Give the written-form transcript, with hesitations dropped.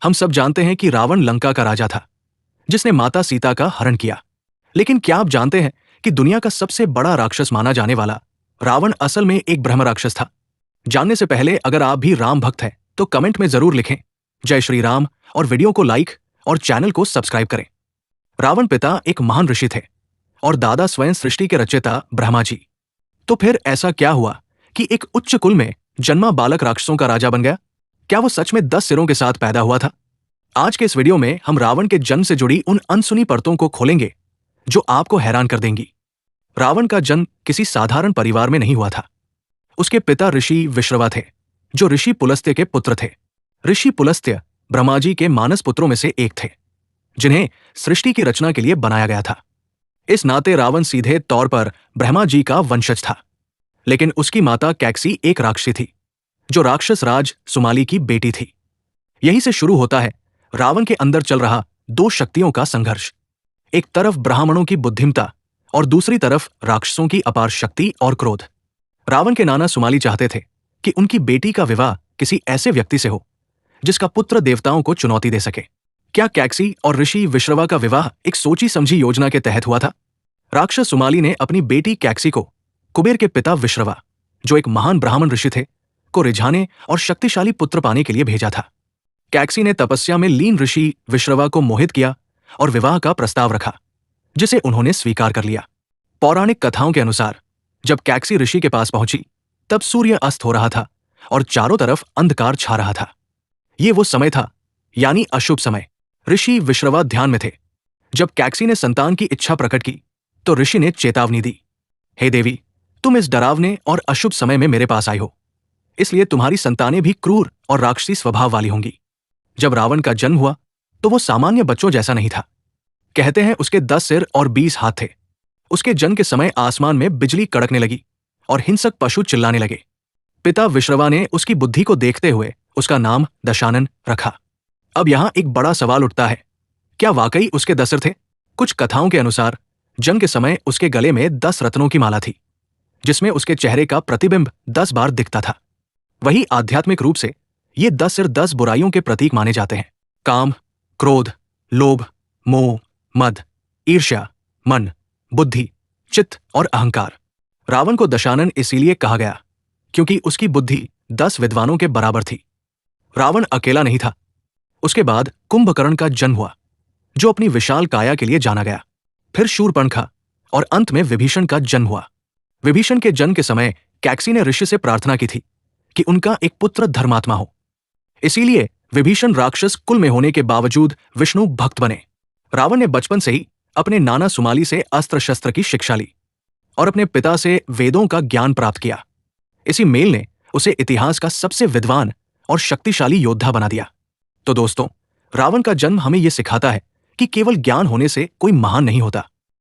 हम सब जानते हैं कि रावण लंका का राजा था, जिसने माता सीता का हरण किया। लेकिन क्या आप जानते हैं कि दुनिया का सबसे बड़ा राक्षस माना जाने वाला रावण असल में एक ब्रह्म राक्षस था? जानने से पहले अगर आप भी राम भक्त हैं तो कमेंट में जरूर लिखें जय श्री राम और वीडियो को लाइक और चैनल को सब्सक्राइब करें। रावण पिता एक महान ऋषि थे और दादा स्वयं सृष्टि के रचयिता ब्रह्मा जी। तो फिर ऐसा क्या हुआ कि एक उच्च कुल में जन्मा बालक राक्षसों का राजा बन गया? क्या वो सच में 10 सिरों के साथ पैदा हुआ था? आज के इस वीडियो में हम रावण के जन्म से जुड़ी उन अनसुनी परतों को खोलेंगे जो आपको हैरान कर देंगी। रावण का जन्म किसी साधारण परिवार में नहीं हुआ था। उसके पिता ऋषि विश्रवा थे, जो ऋषि पुलस्त्य के पुत्र थे। ऋषि पुलस्त्य ब्रह्मा जी के मानस पुत्रों में से एक थे, जिन्हें सृष्टि की रचना के लिए बनाया गया था। इस नाते रावण सीधे तौर पर ब्रह्मा जी का वंशज था। लेकिन उसकी माता कैकसी एक राक्षसी थी, जो राक्षस राज सुमाली की बेटी थी। यहीं से शुरू होता है रावण के अंदर चल रहा दो शक्तियों का संघर्ष। एक तरफ ब्राह्मणों की बुद्धिमता और दूसरी तरफ राक्षसों की अपार शक्ति और क्रोध। रावण के नाना सुमाली चाहते थे कि उनकी बेटी का विवाह किसी ऐसे व्यक्ति से हो जिसका पुत्र देवताओं को चुनौती दे सके। क्या कैकसी और ऋषि विश्रवा का विवाह एक सोची समझी योजना के तहत हुआ था? राक्षस सुमाली ने अपनी बेटी कैकसी को कुबेर के पिता विश्रवा, जो एक महान ब्राह्मण ऋषि थे, को रिझाने और शक्तिशाली पुत्र पाने के लिए भेजा था। कैकसी ने तपस्या में लीन ऋषि विश्रवा को मोहित किया और विवाह का प्रस्ताव रखा, जिसे उन्होंने स्वीकार कर लिया। पौराणिक कथाओं के अनुसार जब कैकसी ऋषि के पास पहुंची तब सूर्य अस्त हो रहा था और चारों तरफ अंधकार छा रहा था। ये वो समय था, यानी अशुभ समय। ऋषि विश्रवा ध्यान में थे। जब कैकसी ने संतान की इच्छा प्रकट की तो ऋषि ने चेतावनी दी, हे देवी, तुम इस डरावने और अशुभ समय में मेरे पास आई हो, इसलिए तुम्हारी संतानें भी क्रूर और राक्षसी स्वभाव वाली होंगी। जब रावण का जन्म हुआ तो वो सामान्य बच्चों जैसा नहीं था। कहते हैं उसके 10 सिर और 20 हाथ थे। उसके जन्म के समय आसमान में बिजली कड़कने लगी और हिंसक पशु चिल्लाने लगे। पिता विश्रवा ने उसकी बुद्धि को देखते हुए उसका नाम दशानन रखा। अब यहां एक बड़ा सवाल उठता है, क्या वाकई उसके 10 सिर थे? कुछ कथाओं के अनुसार जन्म के समय उसके गले में 10 रत्नों की माला थी, जिसमें उसके चेहरे का प्रतिबिंब 10 बार दिखता था। वही आध्यात्मिक रूप से ये 10 सिर 10 बुराइयों के प्रतीक माने जाते हैं: काम, क्रोध, लोभ, मोह, मद, ईर्ष्या, मन, बुद्धि, चित्त और अहंकार। रावण को दशानन इसीलिए कहा गया क्योंकि उसकी बुद्धि 10 विद्वानों के बराबर थी। रावण अकेला नहीं था। उसके बाद कुंभकर्ण का जन्म हुआ, जो अपनी विशाल काया के लिए जाना गया। फिर शूर्पणखा और अंत में विभीषण का जन्म हुआ। विभीषण के जन्म के समय कैकसी ने ऋषि से प्रार्थना की थी कि उनका एक पुत्र धर्मात्मा हो। इसीलिए विभीषण राक्षस कुल में होने के बावजूद विष्णु भक्त बने। रावण ने बचपन से ही अपने नाना सुमाली से अस्त्र शस्त्र की शिक्षा ली और अपने पिता से वेदों का ज्ञान प्राप्त किया। इसी मेल ने उसे इतिहास का सबसे विद्वान और शक्तिशाली योद्धा बना दिया। तो दोस्तों, रावण का जन्म हमें यह सिखाता है कि केवल ज्ञान होने से कोई महान नहीं होता।